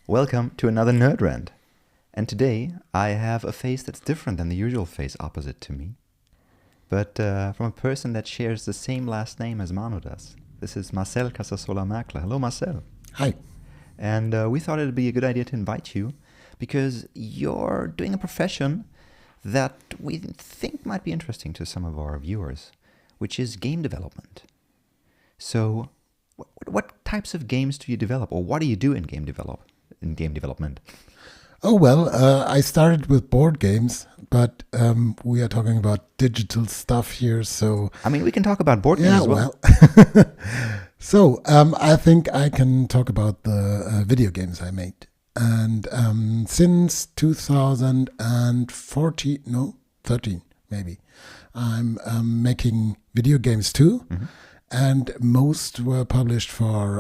Welcome to another Nerd Rant. And today I have a face that's different than the usual face opposite to me, but from a person that shares the same last name as Manu does. This is Marcel Casasola Merkle. Hello, Marcel. Hi. And we thought it'd be a good idea to invite you because you're doing a profession that we think might be interesting to some of our viewers, which is game development. So, what types of games do you develop, or what do you do in game development? Oh, well, I started with board games, but we are talking about digital stuff here, so... I mean, we can talk about board games as well. So, I think I can talk about the video games I made. And since 13 maybe, I'm making video games too. Mm-hmm. And most were published for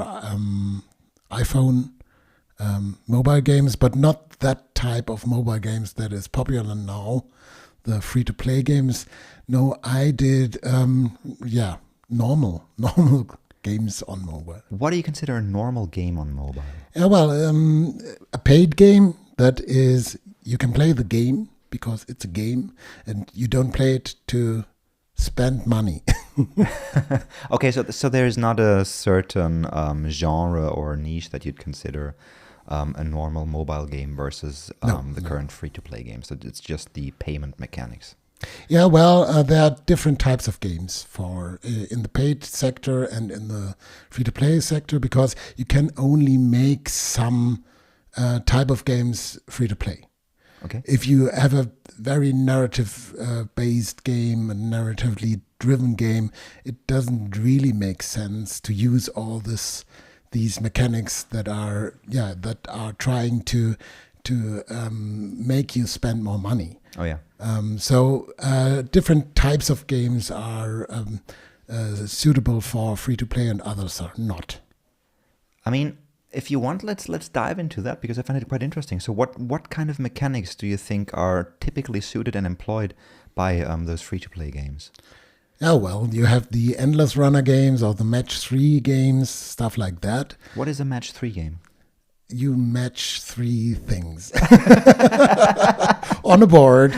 iPhone mobile games, but not that type of mobile games that is popular now, the free-to-play games. No, I did, normal games on mobile. What do you consider a normal game on mobile? Yeah, well, a paid game, that is, you can play the game because it's a game, and you don't play it to spend money. Okay, so there is not a certain genre or niche that you'd consider a normal mobile game versus the current free-to-play game. So it's just the payment mechanics. Yeah, well, there are different types of games for in the paid sector and in the free-to-play sector, because you can only make some type of games free-to-play. Okay. If you have a very narrative-based game, a narratively driven game, it doesn't really make sense to use all these mechanics that are trying to make you spend more money. Oh yeah. So different types of games are suitable for free-to-play and others are not. I mean, if you want, let's dive into that, because I find it quite interesting. So what kind of mechanics do you think are typically suited and employed by those free-to-play games? Oh, well, you have the Endless Runner games or the Match 3 games, stuff like that. What is a Match 3 game? You match 3 things on a board.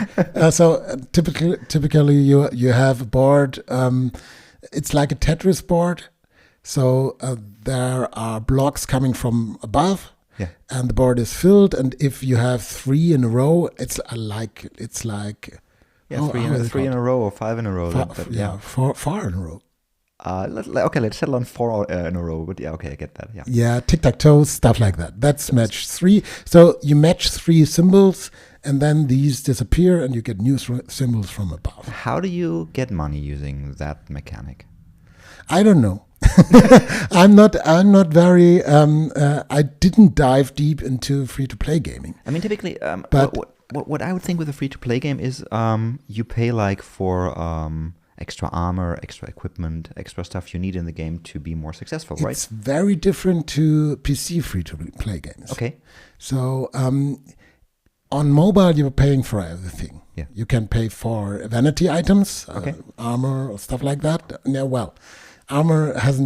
Typically you have a board. It's like a Tetris board. So there are blocks coming from above, and the board is filled. And if you have 3 in a row, it's like three in a row or 5 in a row. Four in a row. Let's settle on 4 in a row. But I get that. Yeah. Yeah, tic-tac-toe, stuff like that. That's match 3. So you match 3 symbols, and then these disappear, and you get new symbols from above. How do you get money using that mechanic? I don't know. I'm not very. I didn't dive deep into free-to-play gaming. I mean, typically, but what I would think with a free-to-play game is you pay like for extra armor, extra equipment, extra stuff you need in the game to be more successful, right? It's very different to PC free-to-play games. Okay. So on mobile, you're paying for everything. Yeah. You can pay for vanity items, okay, armor or stuff like that. Yeah, well, armor has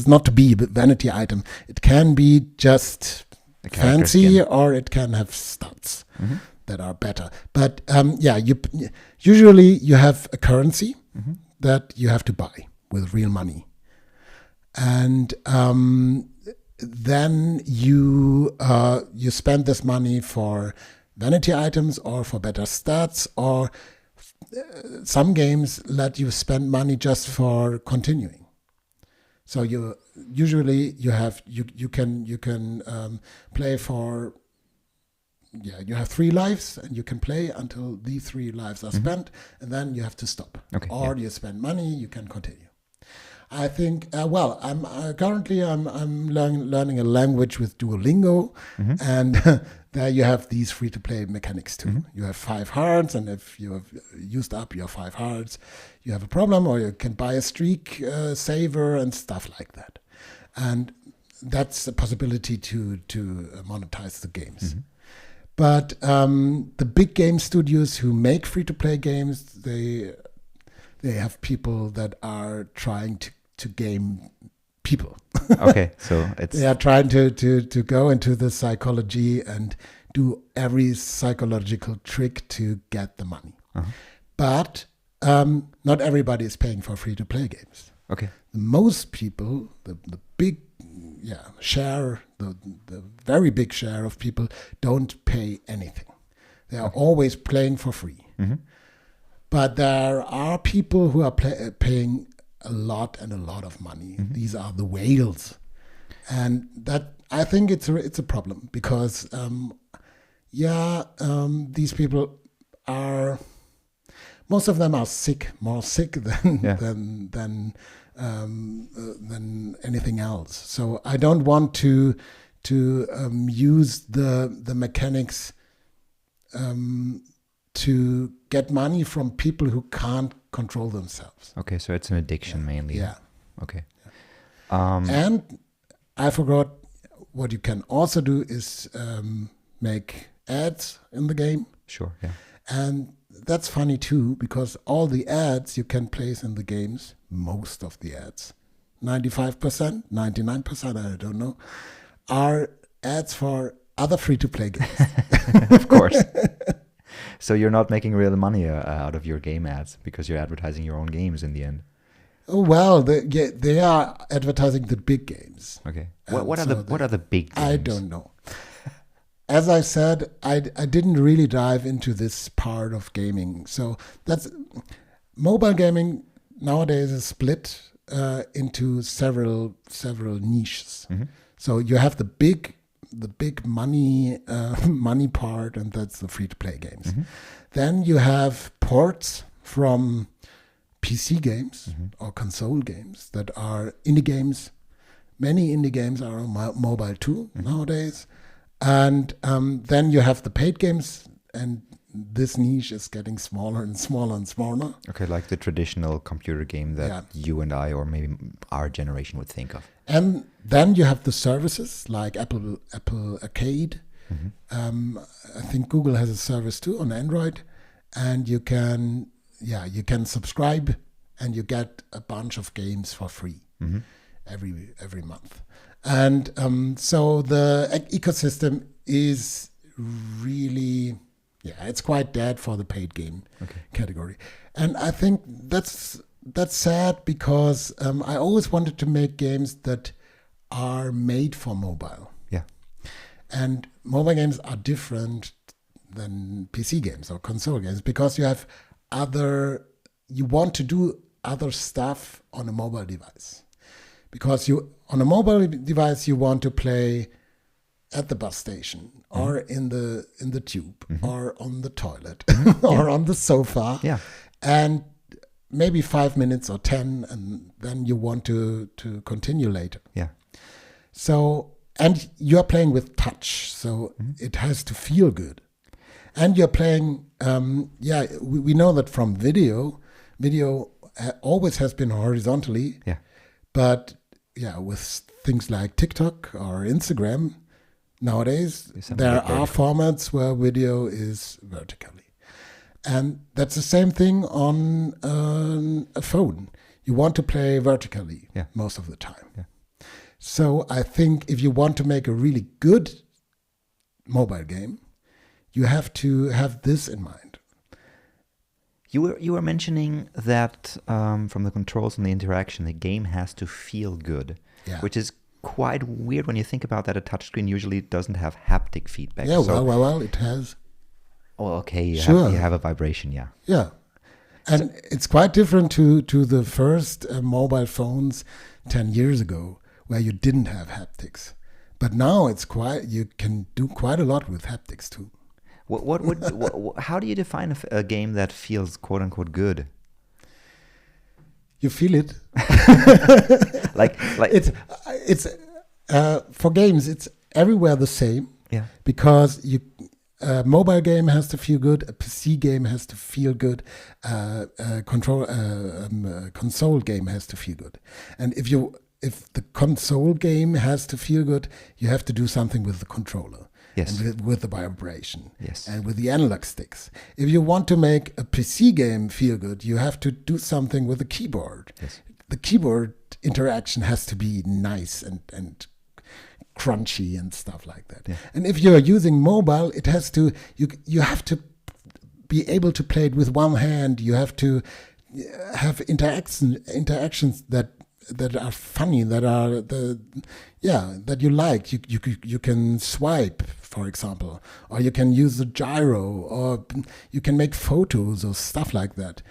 not to be a vanity item. It can be just fancy, or it can have stats that are better. But usually you have a currency that you have to buy with real money, and then you spend this money for vanity items or for better stats, or some games let you spend money just for continuing. So you can play for, you have 3 lives, and you can play until these 3 lives are spent, and then you have to stop. Okay, or you spend money, you can continue. I think, I'm currently learning a language with Duolingo, and there you have these free-to-play mechanics too. You have 5 hearts, and if you have used up your 5 hearts, you have a problem, or you can buy a streak saver and stuff like that. And that's a possibility to monetize the games. But the big game studios who make free-to-play games, they have people that are trying to game people. Okay, so it's They are trying to go into the psychology and do every psychological trick to get the money. But not everybody is paying for free-to-play games. okay. Most people, the big share, the very big share of people don't pay anything. They are always playing for free. But there are people who are paying a lot of money. These are the whales, and that I think it's a problem because these people are, most of them are more sick than anything else. So I don't want to use the mechanics to get money from people who can't control themselves. Okay, so it's an addiction mainly. Yeah. Okay. And I forgot what you can also do is make ads in the game. Sure, yeah. And that's funny too, because all the ads you can place in the games, most of the ads, 95%, 99%, I don't know, are ads for other free-to-play games. Of course. So you're not making real money out of your game ads because you're advertising your own games in the end. Oh, well, they are advertising the big games. Okay. What are the big games? I don't know. As I said, I didn't really dive into this part of gaming. So that's mobile gaming nowadays is split into several niches. So you have the big money money part, and that's the free to play games. Then you have ports from PC games or console games that are indie games. Many indie games are on mobile too nowadays. And then you have the paid games, and this niche is getting smaller and smaller and smaller. Okay, like the traditional computer game that you and I, or maybe our generation, would think of. And then you have the services like Apple Arcade. I think Google has a service too on Android, and you can subscribe and you get a bunch of games for free every month. And so the ecosystem is really, it's quite dead for the paid game category. And I think that's sad because I always wanted to make games that are made for mobile. Yeah. And mobile games are different than PC games or console games because you want to do other stuff on a mobile device. Because on a mobile device, you want to play at the bus station or in the tube or on the toilet or on the sofa. Yeah. And maybe 5 minutes or 10, and then you want to continue later. Yeah. So, and you're playing with touch, so it has to feel good. And you're playing, we know that from video always has been horizontally. Yeah. But with things like TikTok or Instagram, nowadays there are formats where video is vertically. And that's the same thing on a phone. You want to play vertically most of the time. Yeah. So I think if you want to make a really good mobile game, you have to have this in mind. You were mentioning that from the controls and the interaction, the game has to feel good, which is quite weird when you think about that. A touchscreen usually doesn't have haptic feedback. Yeah, well, it has. Oh, okay. You Sure. have a vibration, yeah. Yeah. And it's quite different to the first mobile phones 10 years ago where you didn't have haptics. But now you can do quite a lot with haptics too. How do you define a game that feels quote unquote good? You feel it. like it's for games, it's everywhere the same. Yeah. Because a mobile game has to feel good, a PC game has to feel good, a console game has to feel good. And if the console game has to feel good, you have to do something with the controller. Yes. And with the vibration. Yes. And with the analog sticks. If you want to make a PC game feel good, you have to do something with the keyboard. Yes. the keyboard interaction has to be nice and crunchy and stuff like that. Yeah. And if you're using mobile, it has to you have to be able to play it with one hand. You have to have interactions that are funny, that are that you like. You can swipe, for example, or you can use the gyro, or you can make photos or stuff like that.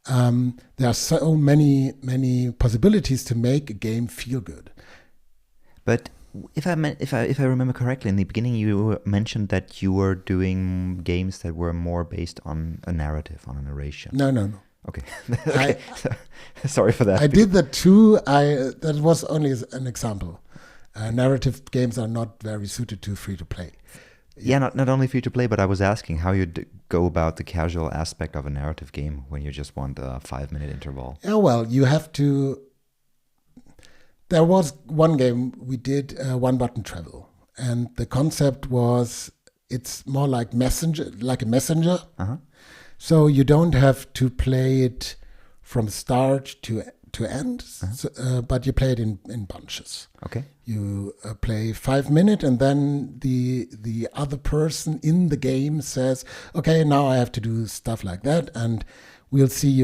There are so many possibilities to make a game feel good. But if I remember correctly, in the beginning you mentioned that you were doing games that were more based on a narrative, on a narration. No. Okay. Okay. Sorry for that. I did that too. That was only an example. Narrative games are not very suited to free to play. Yeah, not only free to play, but I was asking how you go about the casual aspect of a narrative game when you just want a 5-minute interval. Yeah, well, you have to. There was one game we did, one button travel, and the concept was it's more like a messenger. Uh-huh. So you don't have to play it from start to end, but you play it in bunches. Okay. You play 5 minutes, and then the other person in the game says, "Okay, now I have to do stuff like that, and we'll see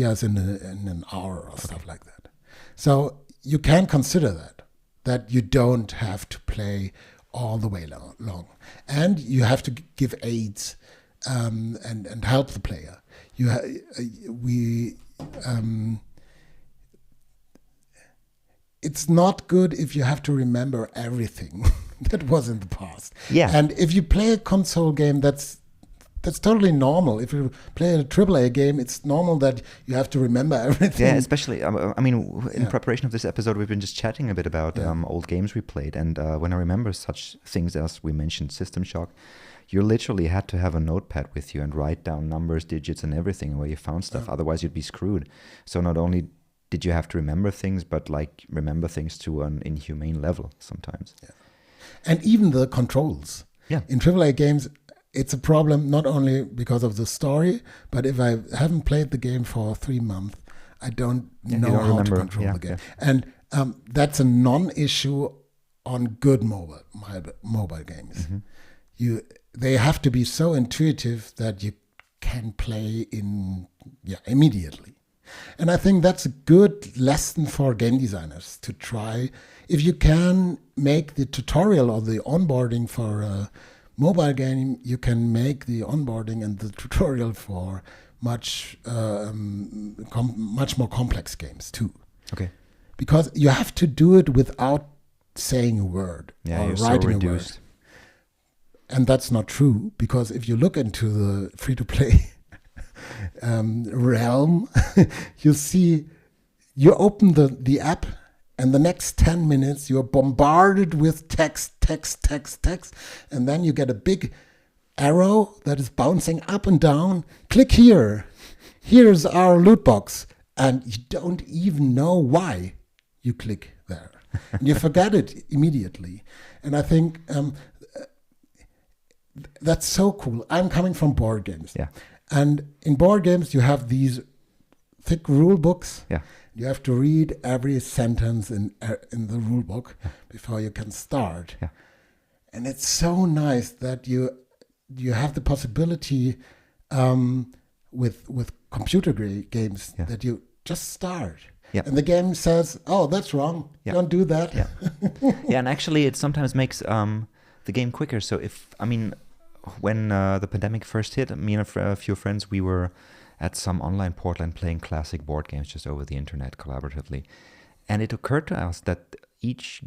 us in an hour or stuff like that." So you can consider that you don't have to play all the way long, and you have to give aids. And help the player. It's not good if you have to remember everything that was in the past. Yeah. And if you play a console game, that's totally normal. If you play a AAA game, it's normal that you have to remember everything. Yeah, especially, in preparation of this episode, we've been just chatting a bit about old games we played. And when I remember such things as we mentioned System Shock, you literally had to have a notepad with you and write down numbers, digits, and everything where you found stuff. Otherwise, you'd be screwed. So not only did you have to remember things, but remember things to an inhumane level sometimes. Yeah. And even the controls. Yeah. In AAA games, it's a problem not only because of the story, but if I haven't played the game for 3 months, I don't know how to control the game. Yeah. And that's a non-issue on good mobile games. Mm-hmm. They have to be so intuitive that you can play immediately. And I think that's a good lesson for game designers to try. If you can make the tutorial or the onboarding for a mobile game, you can make the onboarding and the tutorial for much more complex games too. Okay. Because you have to do it without saying a word or writing a word. And that's not true, because if you look into the free-to-play realm, you open the app, and the next 10 minutes you're bombarded with text, and then you get a big arrow that is bouncing up and down. Click here. Here's our loot box. And you don't even know why you click there. And you forget it immediately. And I think that's so cool. I'm coming from board games. Yeah. And in board games, you have these thick rule books. Yeah. You have to read every sentence in the rule book before you can start. Yeah. And it's so nice that you have the possibility with computer games that you just start. Yeah. And the game says, "Oh, that's wrong. Yeah. Don't do that." Yeah. Yeah, and actually it sometimes makes the game quicker. So when the pandemic first hit, me and a few friends, we were at some online portal and playing classic board games just over the internet collaboratively. And it occurred to us that each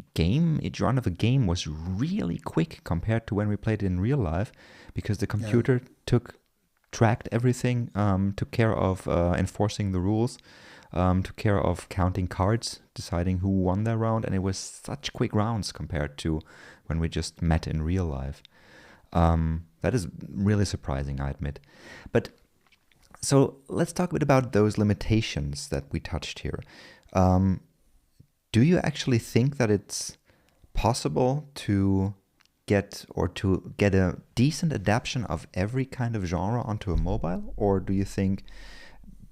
run of a game was really quick compared to when we played it in real life, because the computer tracked everything, took care of enforcing the rules, took care of counting cards, deciding who won their round, and it was such quick rounds compared to when we just met in real life. That is really surprising, I admit. But so let's talk a bit about those limitations that we touched here. Do you actually think that it's possible to get a decent adaptation of every kind of genre onto a mobile? Or do you think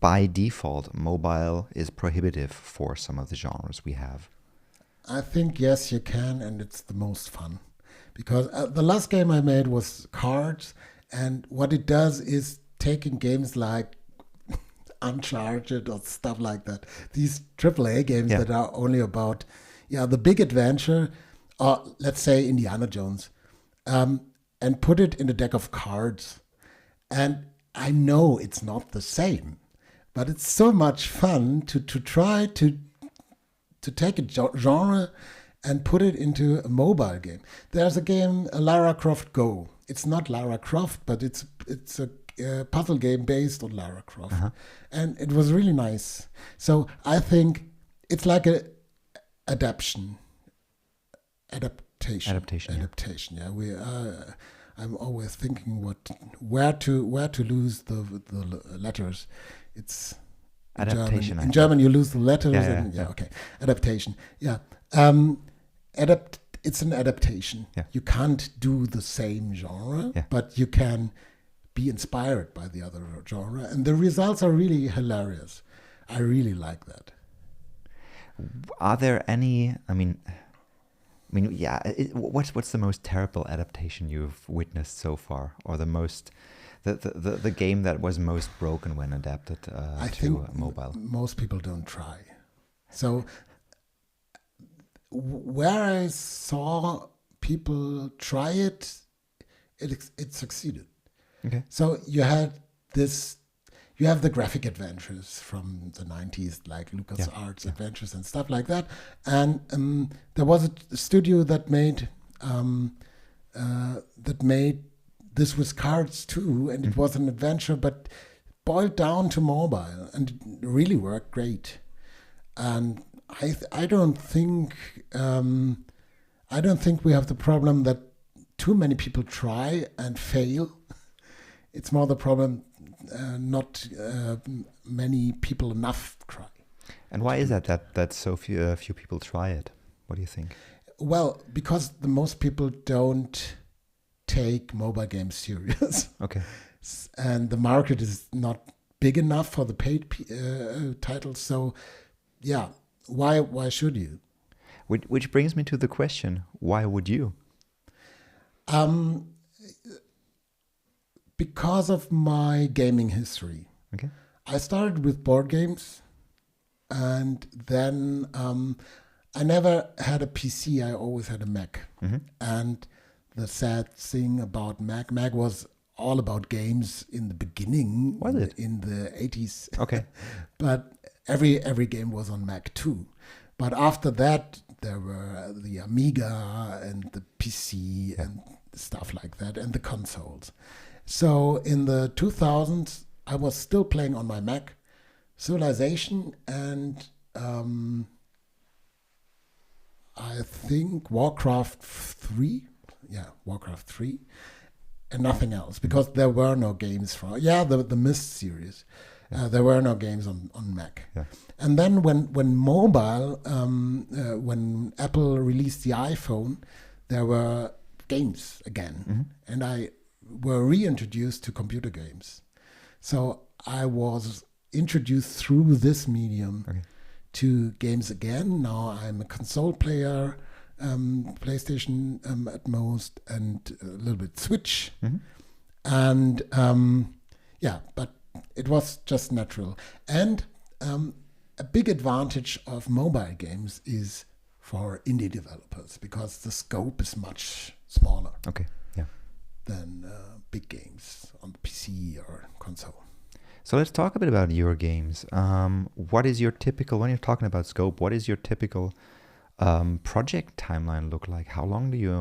by default, mobile is prohibitive for some of the genres we have? I think yes, you can, and it's the most fun. Because the last game I made was cards, and what it does is taking games like Uncharted or stuff like that, these AAA games that are only about the big adventure, or let's say Indiana Jones, and put it in a deck of cards. And I know it's not the same, but it's so much fun to try to take a genre and put it into a mobile game. There's a game, Lara Croft Go. It's not Lara Croft, but it's a puzzle game based on Lara Croft. And it was really nice. So I think it's like a adaptation. Yeah, I'm always thinking where to lose the letters. It's adaptation. In German, you lose the letters. Okay. Adaptation. Yeah. It's an adaptation. Yeah. You can't do the same genre, but you can be inspired by the other genre, and the results are really hilarious. I really like that. Are there any? What's the most terrible adaptation you've witnessed so far, or the game that was most broken when adapted to mobile? Most people don't try. So where I saw people try it, it succeeded. Okay. So you have the graphic adventures from the 90s, like LucasArts adventures and stuff like that. And there was a studio that made this with cards too, and it was an adventure, but boiled down to mobile, and it really worked great. And I don't think we have the problem that too many people try and fail. It's more the problem not many people enough try. And why is that so few people try it? What do you think? Well, because the most people don't take mobile games serious. Okay. And the market is not big enough for the paid titles. So, yeah, why should you? Which brings me to the question: why would you? Because of my gaming history. Okay. I started with board games, and then I never had a PC. I always had a Mac. And the sad thing about Mac was all about games in the beginning. Was it? In the 80s. Okay. But every game was on Mac too. But after that, there were the Amiga and the PC and stuff like that, and the consoles. So in the 2000s, I was still playing on my Mac, Civilization, and I think Warcraft 3. Yeah, Warcraft 3, and nothing else, because there were no games for the Myst series. There were no games on Mac. Yeah. And then when mobile, when Apple released the iPhone, there were games again, and I were reintroduced to computer games. So I was introduced through this medium to games again. Now I'm a console player, PlayStation at most, and a little bit Switch. And but it was just natural. And a big advantage of mobile games is for indie developers, because the scope is much smaller. Okay. Yeah. Than big games on the PC or console. So let's talk a bit about your games. What is your typical, when you're talking about scope, what is your typical project timeline look like? How long do you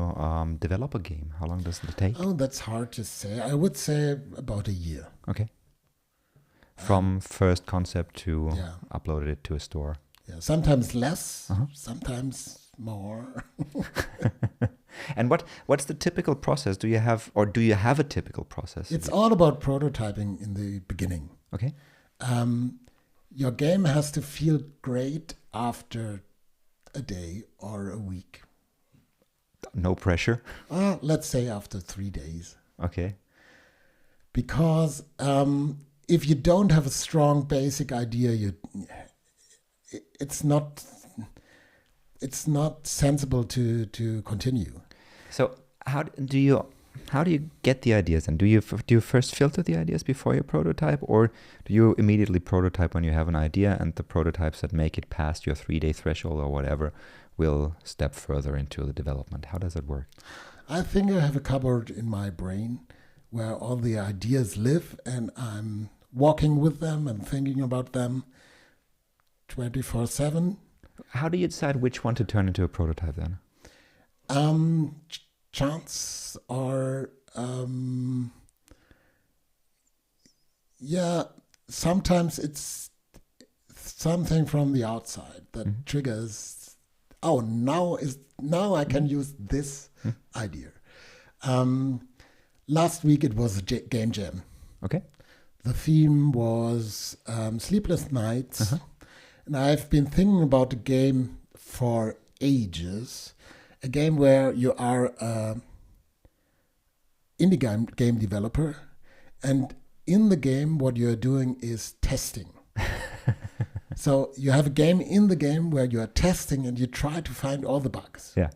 develop a game? How long does it take? Oh, that's hard to say. I would say about a year. Okay. From first concept to uploaded it to a store. Yeah, sometimes less, sometimes more. And what's the typical process? Do you have a typical process? It's all about prototyping in the beginning. Okay. Your game has to feel great after a day or a week. No pressure? Let's say after 3 days. Okay. Because if you don't have a strong basic idea, it's not sensible to continue. So how do you get the ideas? And do you first filter the ideas before you prototype, or do you immediately prototype when you have an idea, and the prototypes that make it past your 3-day threshold or whatever will step further into the development? How does it work? I think I have a cupboard in my brain where all the ideas live, and I'm walking with them and thinking about them 24/7. How do you decide which one to turn into a prototype then? Chance are, sometimes it's something from the outside that triggers, now I can use this idea. Last week it was a game jam. Okay. The theme was sleepless nights. And I've been thinking about the game for ages. A game where you are an indie game developer. And in the game, what you're doing is testing. So you have a game in the game where you are testing and you try to find all the bugs. Yeah.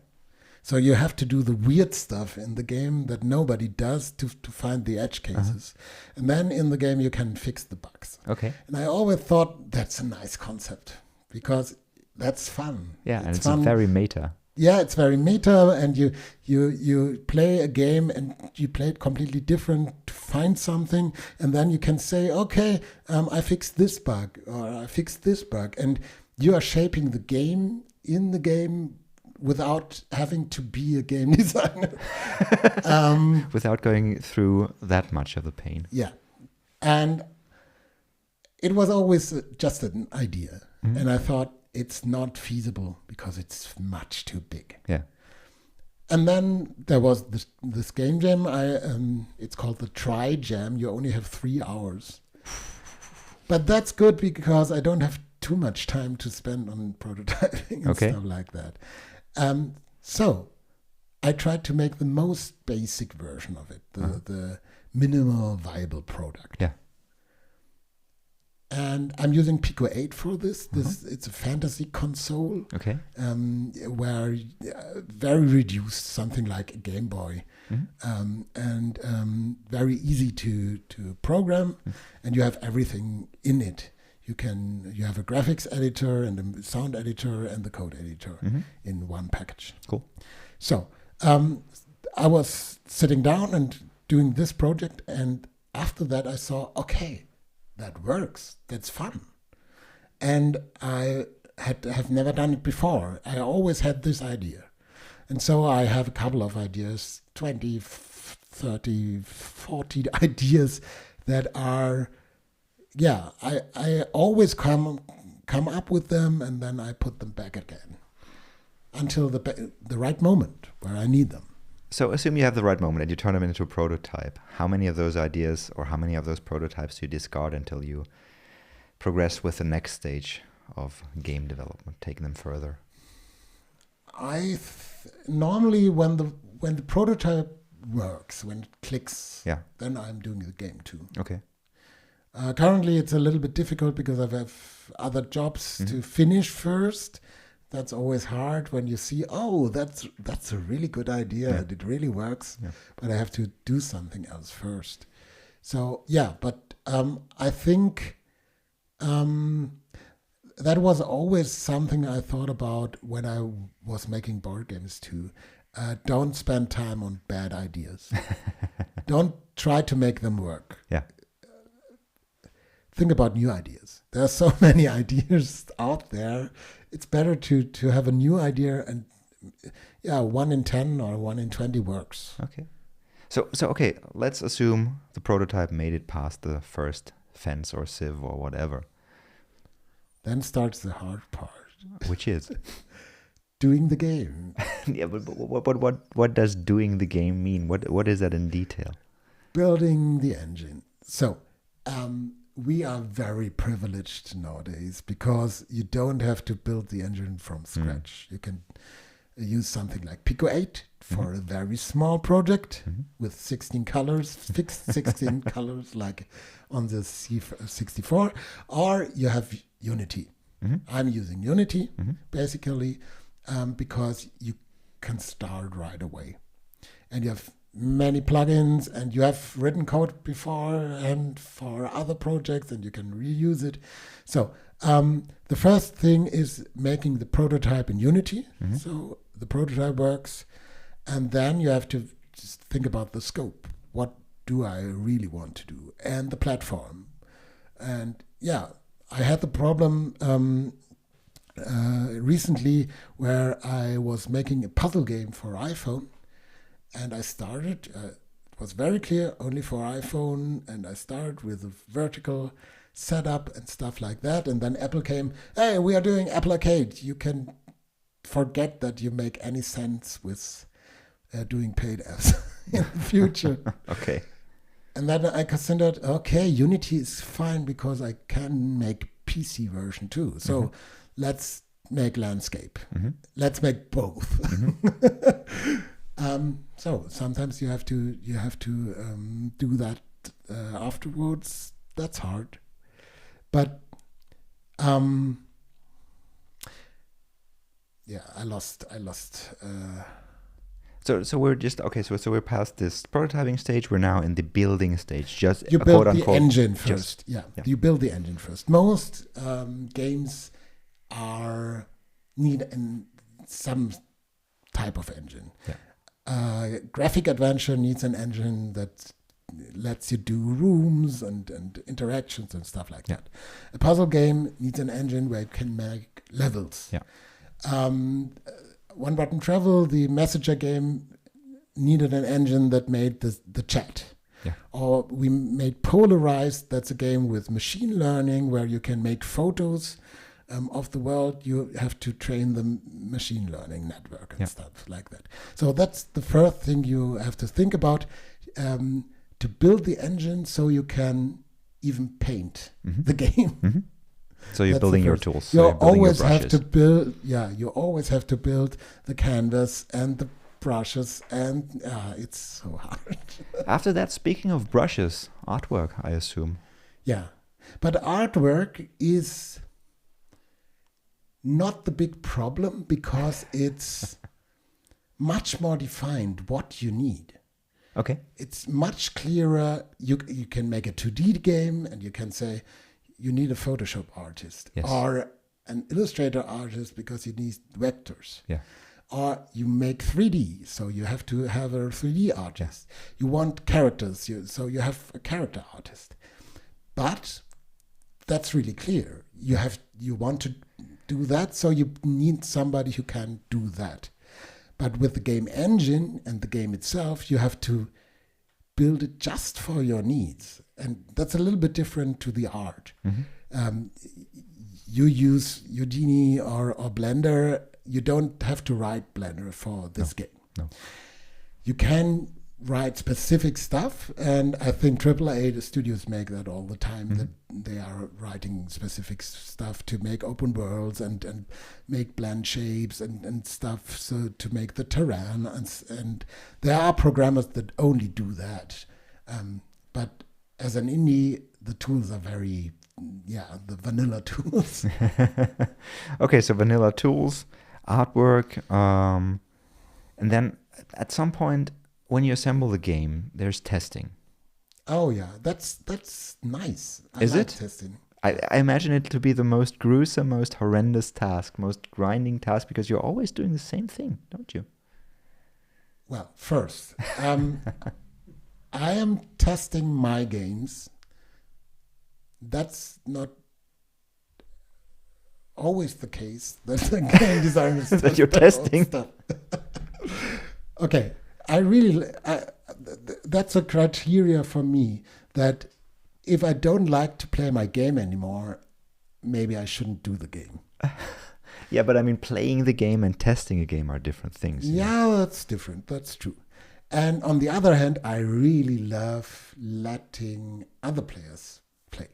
So you have to do the weird stuff in the game that nobody does to find the edge cases. And then in the game, you can fix the bugs. Okay. And I always thought that's a nice concept because that's fun. Yeah, and it's fun. Very meta. Yeah, it's very meta, and you play a game and you play it completely different to find something, and then you can say, okay, I fixed this bug, or I fixed this bug, and you are shaping the game in the game without having to be a game designer. Without going through that much of the pain. Yeah. And it was always just an idea. And I thought it's not feasible because it's much too big. Yeah. And then there was this game jam. It's called the Try Jam. You only have 3 hours. But that's good because I don't have too much time to spend on prototyping and stuff like that. So I tried to make the most basic version of it, the minimal viable product. Yeah. And I'm using Pico 8 for this. It's a fantasy console. Okay. Where very reduced, something like a Game Boy, and very easy to program, and you have everything in it. You have a graphics editor and a sound editor and the code editor in one package. Cool. So I was sitting down and doing this project, and after that I saw, okay, that works. That's fun. And I have never done it before. I always had this idea. And so I have a couple of ideas, 20, 30, 40 ideas that are, I always come up with them, and then I put them back again until the right moment where I need them. So assume you have the right moment and you turn them into a prototype. How many of those ideas or how many of those prototypes do you discard until you progress with the next stage of game development, taking them further? Normally when the prototype works, when it clicks, then I'm doing the game too. Okay. Currently it's a little bit difficult because I have other jobs to finish first. That's always hard when you see, that's a really good idea. Yeah. It really works, but I have to do something else first. So, but I think that was always something I thought about when I was making board games too. Don't spend time on bad ideas. Don't try to make them work. Yeah. Think about new ideas. There are so many ideas out there. It's better to have a new idea, and 1 in 10 or 1 in 20 works. Okay. So okay, let's assume the prototype made it past the first fence or sieve or whatever. Then starts the hard part. Which is? Doing the game. Yeah, but what does doing the game mean? What is that in detail? Building the engine. So, we are very privileged nowadays because you don't have to build the engine from scratch. You can use something like Pico 8 for a very small project with 16 colors, fixed 16 colors like on the C64, or you have Unity. I'm using Unity basically because you can start right away. And you have many plugins, and you have written code before and for other projects, and you can reuse it. So the first thing is making the prototype in Unity. So the prototype works, and then you have to just think about the scope. What do I really want to do? And the platform. And yeah, I had the problem recently where I was making a puzzle game for iPhone, and I started, it was very clear, only for iPhone, and I started with a vertical setup and stuff like that, and then Apple came, hey, we are doing Apple Arcade. You can forget that you make any sense with doing paid apps in the future. Okay. And then I considered, okay, Unity is fine because I can make PC version too. So let's make landscape. Let's make both. So sometimes you have to do that afterwards. That's hard, but yeah, I lost. So we're just okay. So we're past this prototyping stage. We're now in the building stage. Just you a build quote, the unquote, engine first. Yeah, you build the engine first. Most games need some type of engine. Graphic adventure needs an engine that lets you do rooms and interactions and stuff like that. A puzzle game needs an engine where it can make levels. One Button Travel, the messenger game, needed an engine that made the chat. Or we made Polarized, that's a game with machine learning where you can make photos of the world. You have to train the machine learning network and stuff like that. So that's the first thing you have to think about, to build the engine so you can even paint the game. So you're building your tools. You so always have to build. Yeah, you always have to build the canvas and the brushes, and it's so hard. After that, speaking of brushes, artwork, I assume. Yeah, but artwork is not the big problem because it's much more defined what you need. Okay. It's much clearer. You can make a 2D game, and you can say, you need a Photoshop artist or an Illustrator artist because you need vectors. Or you make 3D, so you have to have a 3D artist. You want characters, so you have a character artist. But that's really clear. You want to do that, so you need somebody who can do that. But with the game engine and the game itself, you have to build it just for your needs. And that's a little bit different to the art. You use Houdini or Blender. You don't have to write Blender for this game. You can write specific stuff, and I think AAA studios make that all the time, that they are writing specific stuff to make open worlds and make blend shapes and stuff, so to make the terrain, and there are programmers that only do that. But as an indie, the tools are very, the vanilla tools. Okay, so vanilla tools, artwork, and then at some point, when you assemble the game, there's testing. Oh yeah, that's nice. I Is like it? testing. I imagine it to be the most gruesome, most horrendous task, most grinding task, because you're always doing the same thing, don't you? Well, first, I am testing my games. That's not always the case that the game designers that you're testing stuff. Okay. That's a criteria for me, that if I don't like to play my game anymore, maybe I shouldn't do the game. Yeah, but I mean, playing the game and testing a game are different things. Yeah, that's different. That's true. And on the other hand, I really love letting other players play.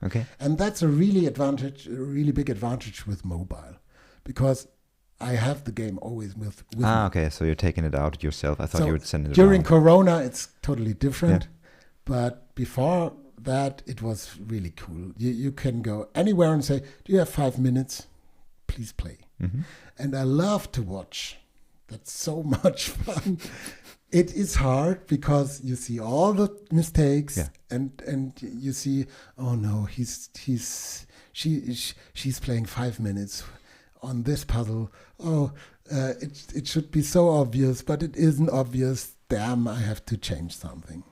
Okay. And that's a really big advantage with mobile, because I have the game always with me. Okay. So you're taking it out yourself. I thought So you would send it during around. Corona, it's totally different. Yeah. But before that, it was really cool. You can go anywhere and say, "Do you have 5 minutes? Please play." Mm-hmm. And I love to watch. That's so much fun. It is hard because you see all the mistakes, Yeah. and you see, oh no, she's playing 5 minutes on this puzzle. Oh, it should be so obvious, but it isn't obvious. Damn, I have to change something.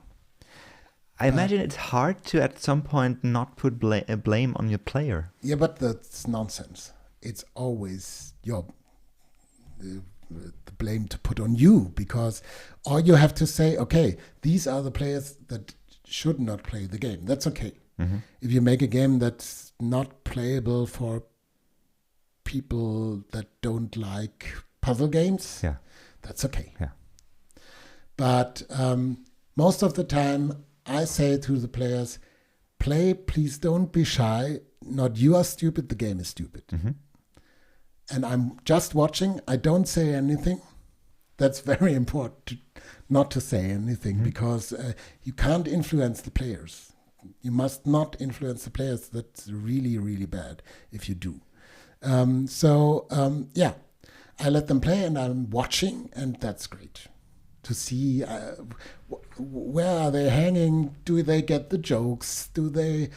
I imagine it's hard to at some point not put blame on your player. Yeah, but that's nonsense. It's always the blame to put on you, because all you have to say, okay, these are the players that should not play the game. That's okay. Mm-hmm. If you make a game that's not playable for people that don't like puzzle games, Yeah. that's okay. Yeah. But most of the time, I say to the players, play, please don't be shy. Not you are stupid, the game is stupid. Mm-hmm. And I'm just watching. I don't say anything. That's very important, not to say anything, Mm-hmm. because you can't influence the players. You must not influence the players. That's really, really bad if you do. Yeah, I let them play and I'm watching, and that's great to see where are they hanging. Do they get the jokes? Do they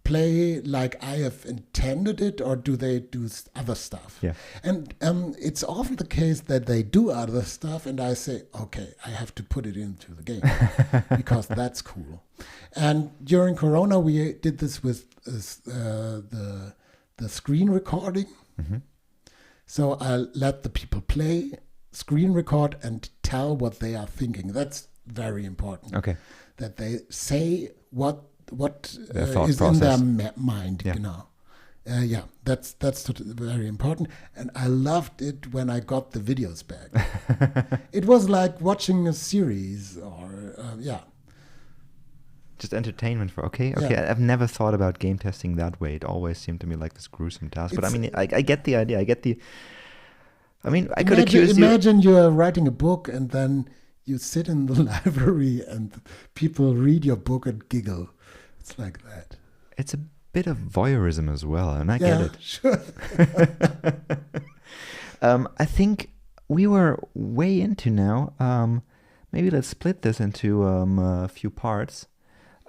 play like I have intended it, or do they do other stuff? Yeah. And it's often the case that they do other stuff, and I say, okay, I have to put it into the game because that's cool. And during Corona, we did this with the screen recording. Mm-hmm. So I let the people play, screen record, and tell what they are thinking. That's very important. Okay. That they say what Their thought is in their process. mind. Yeah. Genau. Yeah, that's very important. And I loved it when I got the videos back. It was like watching a series, or yeah. Just entertainment for okay. Yeah. I've never thought about game testing that way. It always seemed to me like this gruesome task. But I mean, I get the idea. I could accuse you. Imagine you are writing a book and then you sit in the library and people read your book and giggle. It's like that. It's a bit of voyeurism as well, and I get it. Sure. I think we were way into now. Maybe let's split this into a few parts.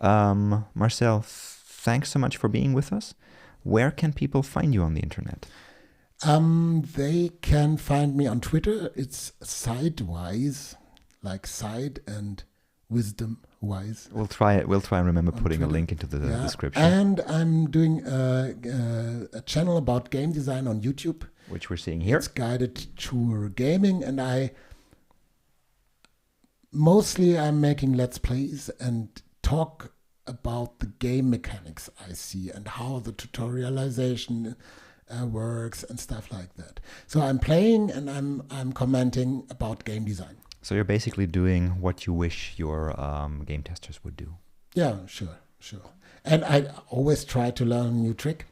Marcel, thanks so much for being with us. Where can people find you on the internet? They can find me on Twitter. It's Sidewise, like side and wisdom wise. We'll try it. We'll try and remember On putting a Twitter. link into the description, And I'm doing a channel about game design on YouTube. which we're seeing here. It's Guided Tour Gaming, and I'm making Let's Plays and talk about the game mechanics I see and how the tutorialization works and stuff like that. So I'm playing and I'm commenting about game design. So you're basically doing what you wish your game testers would do. Yeah, sure. And I always try to learn a new trick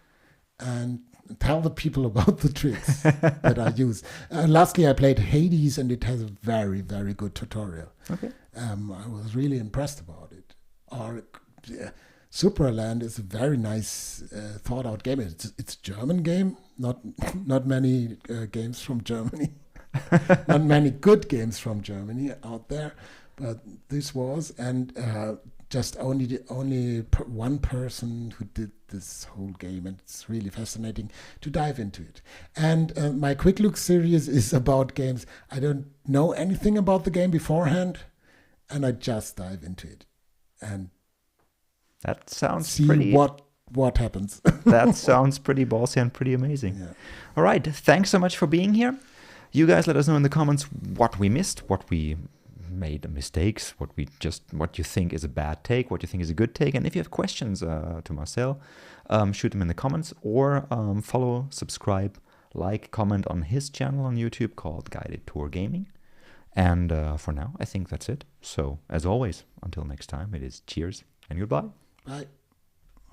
and tell the people about the tricks that I use. Lastly, I played Hades, and it has a very, very good tutorial. Okay. I was really impressed about it. Superland is a very nice, thought-out game. It's a German game. Not many games from Germany. Not many good games from Germany out there, but this was, and just only one person who did this whole game, and it's really fascinating to dive into it. And my Quick Look series is about games I don't know anything about the game beforehand, and I just dive into it and That sounds see pretty. what happens. That sounds pretty ballsy and pretty amazing. Yeah. All right. Thanks so much for being here. You guys let us know in the comments what we missed, what we made mistakes, what you think is a bad take, what you think is a good take. And if you have questions to Marcel, shoot them in the comments, or follow, subscribe, like, comment on his channel on YouTube called Guided Tour Gaming. And for now, I think that's it. So as always, until next time, it is cheers and goodbye. Bye.